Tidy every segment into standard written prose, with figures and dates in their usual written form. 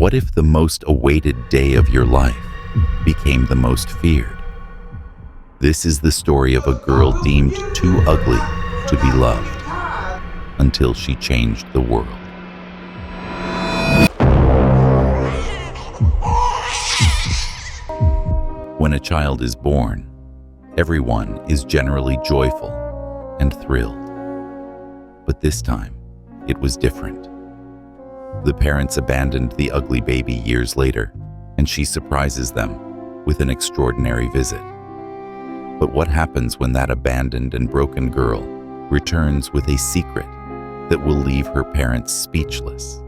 What if the most awaited day of your life became the most feared? This is the story of a girl deemed too ugly to be loved until she changed the world. When a child is born, everyone is generally joyful and thrilled. But this time, it was different. The parents abandoned the ugly baby years later, and she surprises them with an extraordinary visit. But what happens when that abandoned and broken girl returns with a secret that will leave her parents speechless?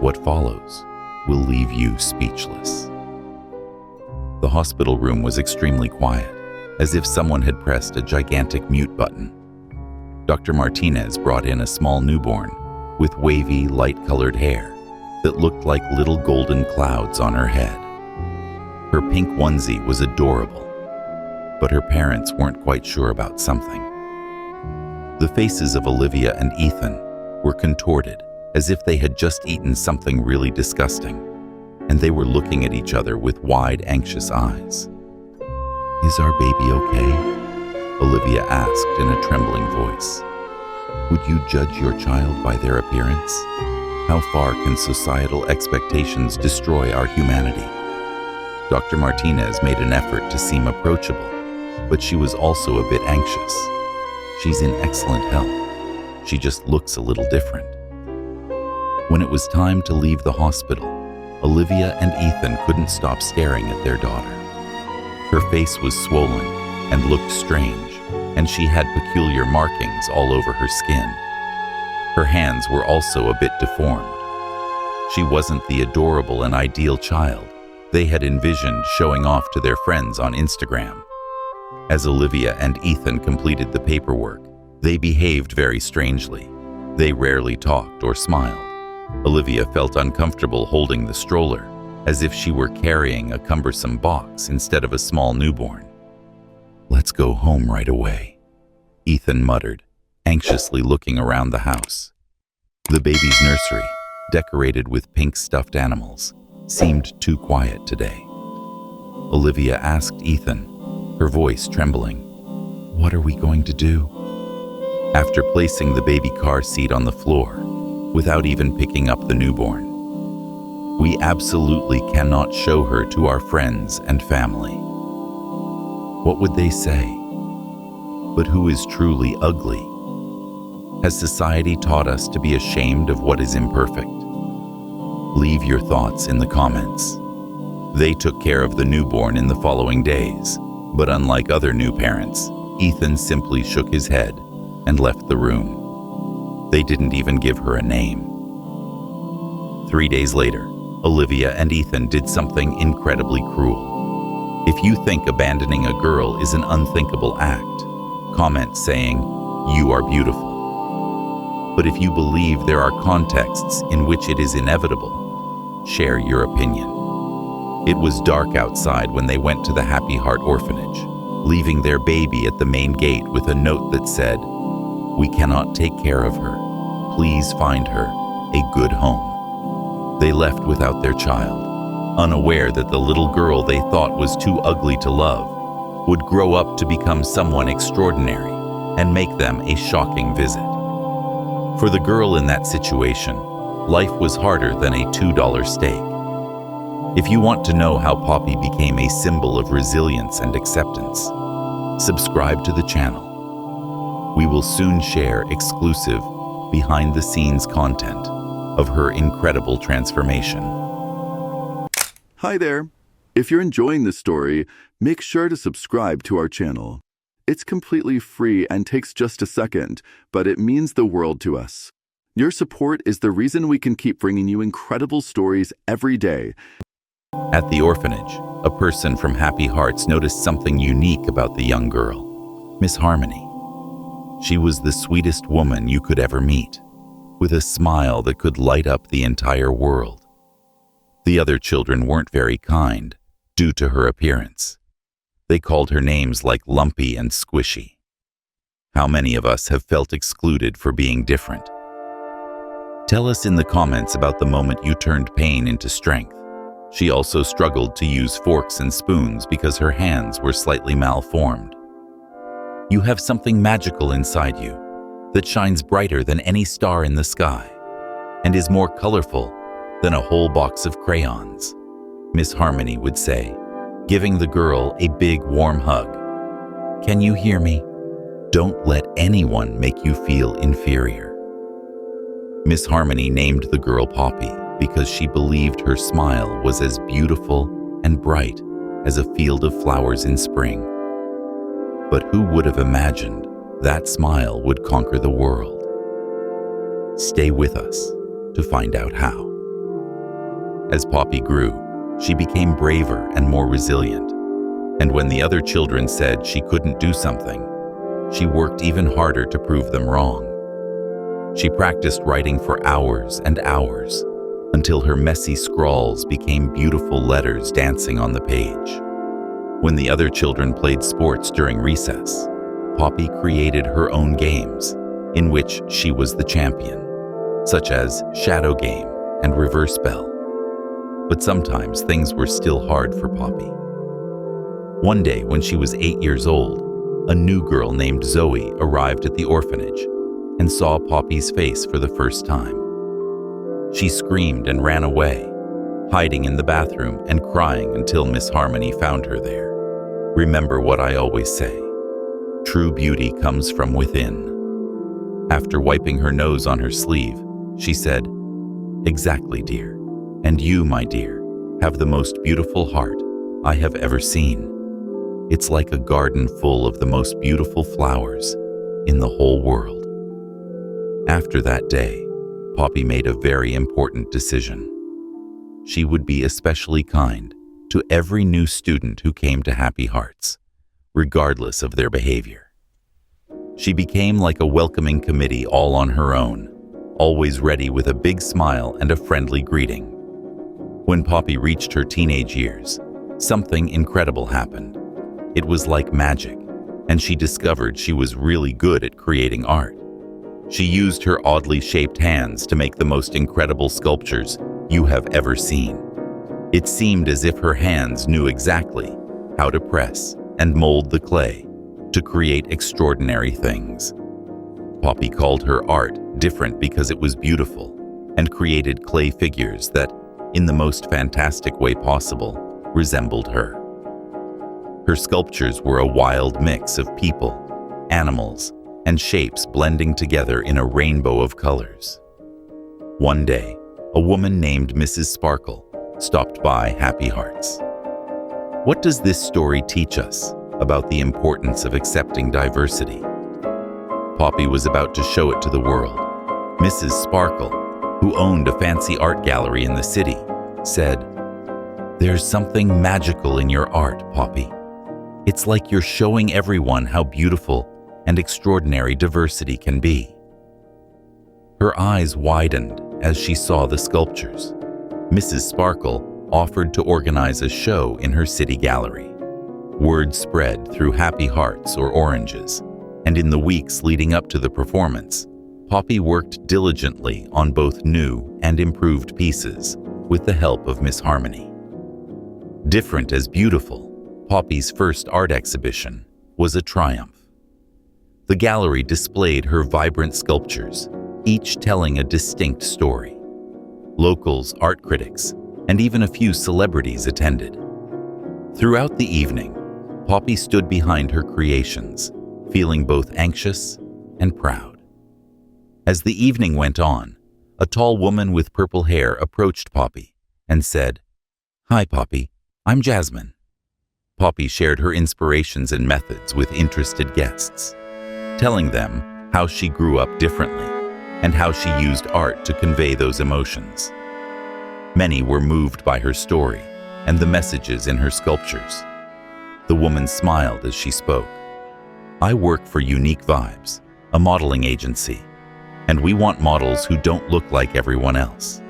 What follows will leave you speechless. The hospital room was extremely quiet, as if someone had pressed a gigantic mute button. Dr. Martinez brought in a small newborn with wavy, light-colored hair that looked like little golden clouds on her head. Her pink onesie was adorable, but her parents weren't quite sure about something. The faces of Olivia and Ethan were contorted as if they had just eaten something really disgusting, and they were looking at each other with wide, anxious eyes. "Is our baby okay?" Olivia asked in a trembling voice. "Would you judge your child by their appearance? How far can societal expectations destroy our humanity?" Dr. Martinez made an effort to seem approachable, but she was also a bit anxious. "She's in excellent health. She just looks a little different." When it was time to leave the hospital, Olivia and Ethan couldn't stop staring at their daughter. Her face was swollen and looked strange, and she had peculiar markings all over her skin. Her hands were also a bit deformed. She wasn't the adorable and ideal child they had envisioned showing off to their friends on Instagram. As Olivia and Ethan completed the paperwork, they behaved very strangely. They rarely talked or smiled. Olivia felt uncomfortable holding the stroller, as if she were carrying a cumbersome box instead of a small newborn. "Let's go home right away," Ethan muttered, anxiously looking around the house. The baby's nursery, decorated with pink stuffed animals, seemed too quiet today. Olivia asked Ethan, her voice trembling, "What are we going to do?" After placing the baby car seat on the floor, without even picking up the newborn, "We absolutely cannot show her to our friends and family. What would they say? But who is truly ugly? Has society taught us to be ashamed of what is imperfect? Leave your thoughts in the comments. They took care of the newborn in the following days, but unlike other new parents, Ethan simply shook his head and left the room. They didn't even give her a name. 3 days later, Olivia and Ethan did something incredibly cruel. If you think abandoning a girl is an unthinkable act, comment saying, "You are beautiful." But if you believe there are contexts in which it is inevitable, share your opinion. It was dark outside when they went to the Happy Hearts Orphanage, leaving their baby at the main gate with a note that said, "We cannot take care of her. Please find her a good home." They left without their child, unaware that the little girl they thought was too ugly to love would grow up to become someone extraordinary and make them a shocking visit. For the girl in that situation, life was harder than a $2 steak. If you want to know how Poppy became a symbol of resilience and acceptance, subscribe to the channel. We will soon share exclusive, behind-the-scenes content of her incredible transformation. Hi there. If you're enjoying this story, make sure to subscribe to our channel. It's completely free and takes just a second, but it means the world to us. Your support is the reason we can keep bringing you incredible stories every day. At the orphanage, a person from Happy Hearts noticed something unique about the young girl, Miss Harmony. She was the sweetest woman you could ever meet, with a smile that could light up the entire world. The other children weren't very kind, due to her appearance. They called her names like Lumpy and Squishy. How many of us have felt excluded for being different? Tell us in the comments about the moment you turned pain into strength. She also struggled to use forks and spoons because her hands were slightly malformed. You have something magical inside you that shines brighter than any star in the sky and is more colorful than a whole box of crayons, Miss Harmony would say, giving the girl a big, warm hug. Can you hear me? Don't let anyone make you feel inferior. Miss Harmony named the girl Poppy because she believed her smile was as beautiful and bright as a field of flowers in spring. But who would have imagined that smile would conquer the world? Stay with us to find out how. As Poppy grew, she became braver and more resilient. And when the other children said she couldn't do something, she worked even harder to prove them wrong. She practiced writing for hours and hours until her messy scrawls became beautiful letters dancing on the page. When the other children played sports during recess, Poppy created her own games in which she was the champion, such as Shadow Game and Reverse Bell. But sometimes things were still hard for Poppy. One day when she was 8 years old, a new girl named Zoe arrived at the orphanage and saw Poppy's face for the first time. She screamed and ran away, hiding in the bathroom and crying until Miss Harmony found her there. Remember what I always say, true beauty comes from within. After wiping her nose on her sleeve, she said, "Exactly, dear. And you, my dear, have the most beautiful heart I have ever seen. It's like a garden full of the most beautiful flowers in the whole world." After that day, Poppy made a very important decision. She would be especially kind to every new student who came to Happy Hearts, regardless of their behavior. She became like a welcoming committee all on her own, always ready with a big smile and a friendly greeting. When Poppy reached her teenage years, something incredible happened. It was like magic, and she discovered she was really good at creating art. She used her oddly shaped hands to make the most incredible sculptures you have ever seen. It seemed as if her hands knew exactly how to press and mold the clay to create extraordinary things. Poppy called her art different because it was beautiful and created clay figures that, in the most fantastic way possible, resembled her. Her sculptures were a wild mix of people, animals, and shapes blending together in a rainbow of colors. One day, a woman named Mrs. Sparkle stopped by Happy Hearts. What does this story teach us about the importance of accepting diversity? Poppy was about to show it to the world. Mrs. Sparkle, who owned a fancy art gallery in the city, said, "There's something magical in your art, Poppy. It's like you're showing everyone how beautiful and extraordinary diversity can be." Her eyes widened as she saw the sculptures. Mrs. Sparkle offered to organize a show in her city gallery. Word spread through Happy Hearts or Oranges, and in the weeks leading up to the performance, Poppy worked diligently on both new and improved pieces with the help of Miss Harmony. Different as beautiful, Poppy's first art exhibition was a triumph. The gallery displayed her vibrant sculptures, each telling a distinct story. Locals, art critics, and even a few celebrities attended. Throughout the evening, Poppy stood behind her creations, feeling both anxious and proud. As the evening went on, a tall woman with purple hair approached Poppy and said, "Hi, Poppy, I'm Jasmine." Poppy shared her inspirations and methods with interested guests, telling them how she grew up differently and how she used art to convey those emotions. Many were moved by her story and the messages in her sculptures. The woman smiled as she spoke. "I work for Unique Vibes, a modeling agency, and we want models who don't look like everyone else.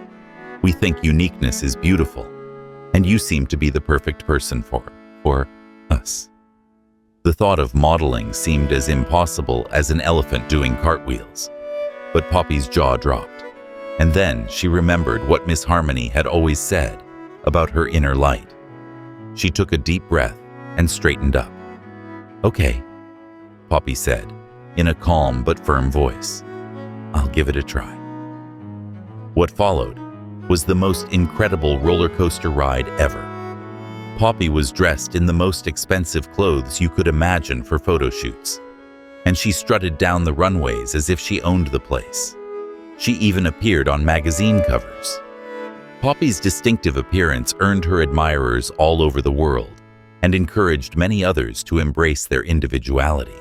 We think uniqueness is beautiful, and you seem to be the perfect person for us." The thought of modeling seemed as impossible as an elephant doing cartwheels, but Poppy's jaw dropped. And then she remembered what Miss Harmony had always said about her inner light. She took a deep breath and straightened up. "Okay," Poppy said, in a calm but firm voice. "I'll give it a try." What followed was the most incredible roller coaster ride ever. Poppy was dressed in the most expensive clothes you could imagine for photo shoots, and she strutted down the runways as if she owned the place. She even appeared on magazine covers. Poppy's distinctive appearance earned her admirers all over the world and encouraged many others to embrace their individuality.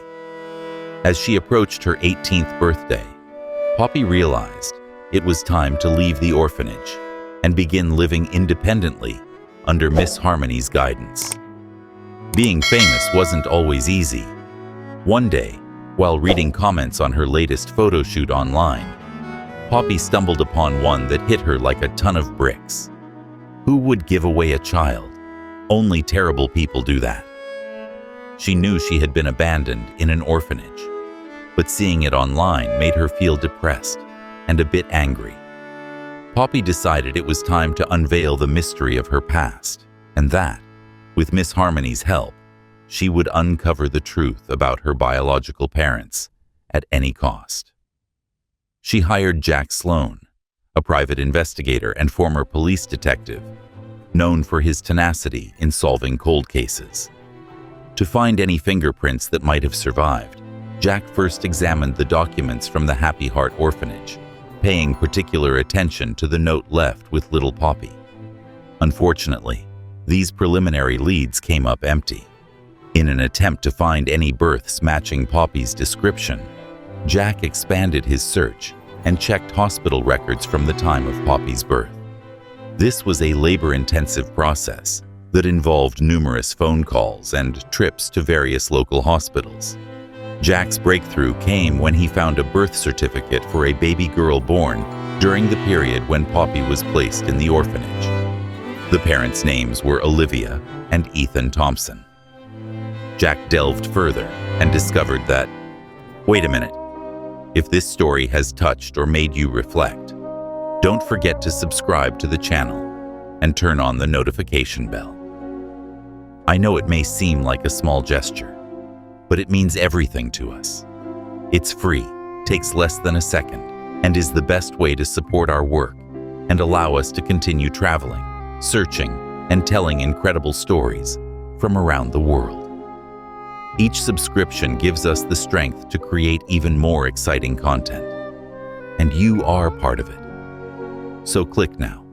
As she approached her 18th birthday, Poppy realized it was time to leave the orphanage and begin living independently under Miss Harmony's guidance. Being famous wasn't always easy. One day, while reading comments on her latest photo shoot online, Poppy stumbled upon one that hit her like a ton of bricks. Who would give away a child? Only terrible people do that. She knew she had been abandoned in an orphanage, but seeing it online made her feel depressed and a bit angry. Poppy decided it was time to unveil the mystery of her past, and that, with Miss Harmony's help, she would uncover the truth about her biological parents at any cost. She hired Jack Sloan, a private investigator and former police detective, known for his tenacity in solving cold cases. To find any fingerprints that might have survived, Jack first examined the documents from the Happy Hearts Orphanage, paying particular attention to the note left with little Poppy. Unfortunately, these preliminary leads came up empty. In an attempt to find any births matching Poppy's description, Jack expanded his search and checked hospital records from the time of Poppy's birth. This was a labor-intensive process that involved numerous phone calls and trips to various local hospitals. Jack's breakthrough came when he found a birth certificate for a baby girl born during the period when Poppy was placed in the orphanage. The parents' names were Olivia and Ethan Thompson. Jack delved further and discovered that, wait a minute, if this story has touched or made you reflect, don't forget to subscribe to the channel and turn on the notification bell. I know it may seem like a small gesture, but it means everything to us. It's free, takes less than a second, and is the best way to support our work and allow us to continue traveling, searching, and telling incredible stories from around the world. Each subscription gives us the strength to create even more exciting content, and you are part of it. So click now.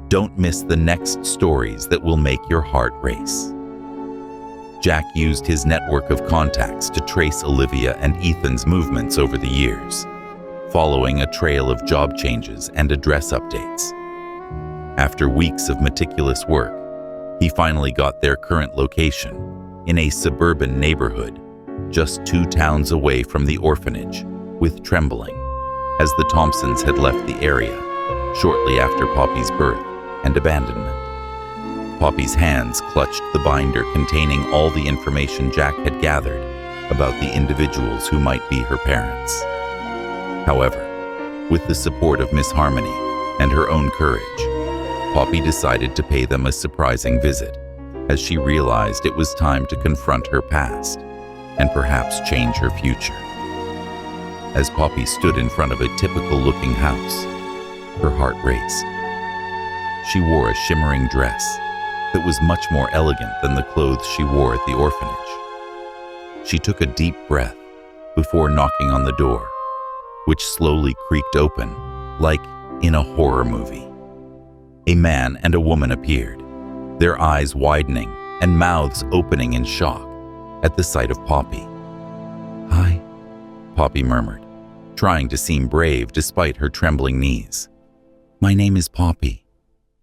Don't miss the next stories that will make your heart race. Jack used his network of contacts to trace Olivia and Ethan's movements over the years, following a trail of job changes and address updates. After weeks of meticulous work, he finally got their current location in a suburban neighborhood just 2 towns away from the orphanage, with trembling, as the Thompsons had left the area shortly after Poppy's birth and abandonment. Poppy's hands clutched the binder containing all the information Jack had gathered about the individuals who might be her parents. However, with the support of Miss Harmony and her own courage, Poppy decided to pay them a surprising visit, as she realized it was time to confront her past and perhaps change her future. As Poppy stood in front of a typical-looking house, her heart raced. She wore a shimmering dress that was much more elegant than the clothes she wore at the orphanage. She took a deep breath before knocking on the door, which slowly creaked open like in a horror movie. A man and a woman appeared, their eyes widening and mouths opening in shock at the sight of Poppy. "Hi," Poppy murmured, trying to seem brave despite her trembling knees. "My name is Poppy,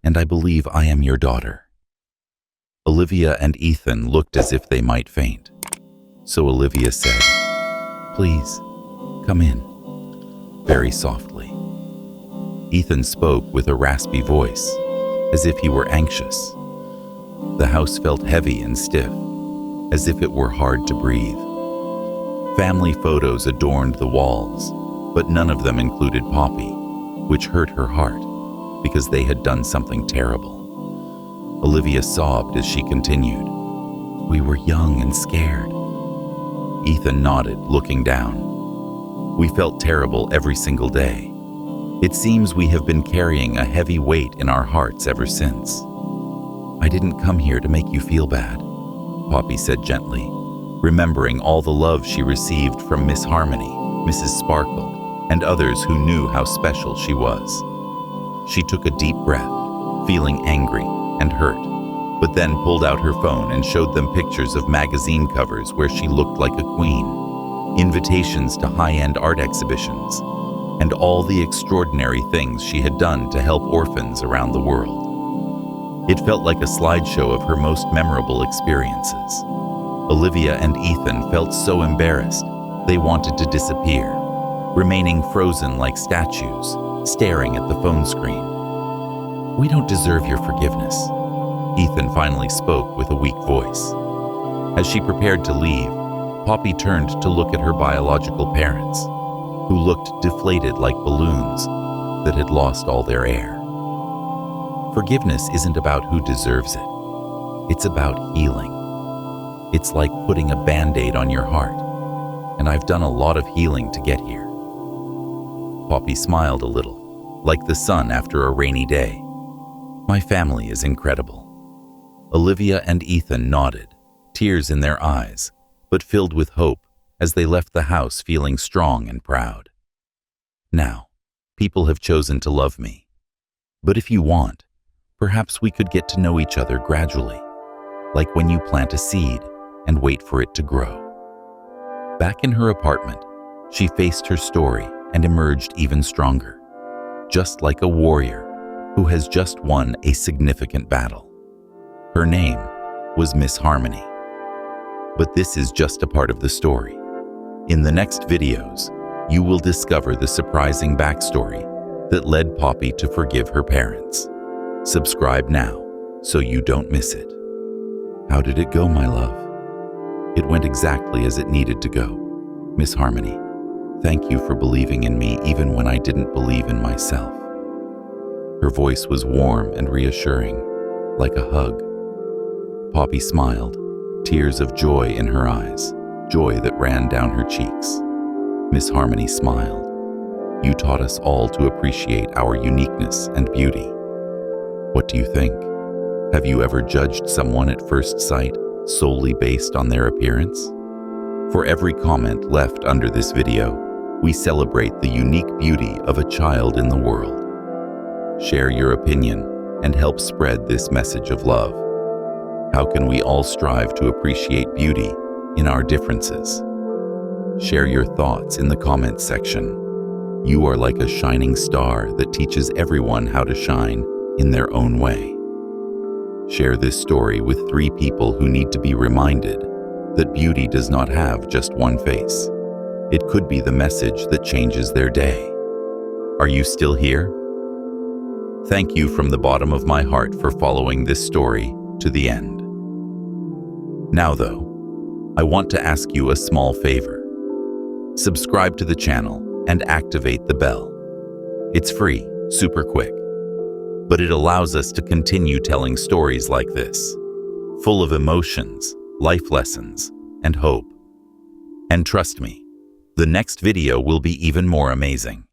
and I believe I am your daughter." Olivia and Ethan looked as if they might faint, so Olivia said, "Please, come in," very softly. Ethan spoke with a raspy voice, as if he were anxious. The house felt heavy and stiff, as if it were hard to breathe. Family photos adorned the walls, but none of them included Poppy, which hurt her heart because they had done something terrible. Olivia sobbed as she continued. "We were young and scared." Ethan nodded, looking down. "We felt terrible every single day. It seems we have been carrying a heavy weight in our hearts ever since." "I didn't come here to make you feel bad," Poppy said gently, remembering all the love she received from Miss Harmony, Mrs. Sparkle, and others who knew how special she was. She took a deep breath, feeling angry and hurt, but then pulled out her phone and showed them pictures of magazine covers where she looked like a queen, invitations to high-end art exhibitions, and all the extraordinary things she had done to help orphans around the world. It felt like a slideshow of her most memorable experiences. Olivia and Ethan felt so embarrassed, they wanted to disappear, remaining frozen like statues, staring at the phone screen. "We don't deserve your forgiveness," Ethan finally spoke with a weak voice. As she prepared to leave, Poppy turned to look at her biological parents, who looked deflated like balloons that had lost all their air. Forgiveness isn't about who deserves it. It's about healing. It's like putting a Band-Aid on your heart, and I've done a lot of healing to get here. Poppy smiled a little, like the sun after a rainy day. "My family is incredible." Olivia and Ethan nodded, tears in their eyes, but filled with hope as they left the house feeling strong and proud. "Now, people have chosen to love me. But if you want, perhaps we could get to know each other gradually, like when you plant a seed and wait for it to grow." Back in her apartment, she faced her story and emerged even stronger, just like a warrior who has just won a significant battle. Her name was Miss Harmony. But this is just a part of the story. In the next videos, you will discover the surprising backstory that led Poppy to forgive her parents. Subscribe now so you don't miss it. How did it go, my love? It went exactly as it needed to go. Miss Harmony, thank you for believing in me even when I didn't believe in myself. Her voice was warm and reassuring, like a hug. Poppy smiled, tears of joy in her eyes, joy that ran down her cheeks. Miss Harmony smiled. You taught us all to appreciate our uniqueness and beauty. What do you think? Have you ever judged someone at first sight solely based on their appearance? For every comment left under this video, we celebrate the unique beauty of a child in the world. Share your opinion and help spread this message of love. How can we all strive to appreciate beauty in our differences? Share your thoughts in the comments section. You are like a shining star that teaches everyone how to shine in their own way. Share this story with 3 people who need to be reminded that beauty does not have just one face. It could be the message that changes their day. Are you still here? Thank you from the bottom of my heart for following this story to the end. Now though, I want to ask you a small favor. Subscribe to the channel and activate the bell. It's free, super quick, but it allows us to continue telling stories like this, full of emotions, life lessons, and hope. And trust me, the next video will be even more amazing.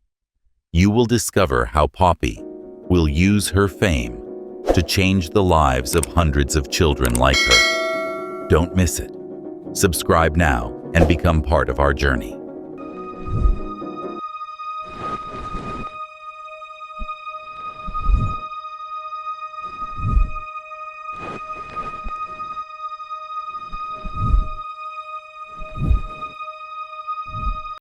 You will discover how Poppy will use her fame to change the lives of hundreds of children like her. Don't miss it. Subscribe now and become part of our journey.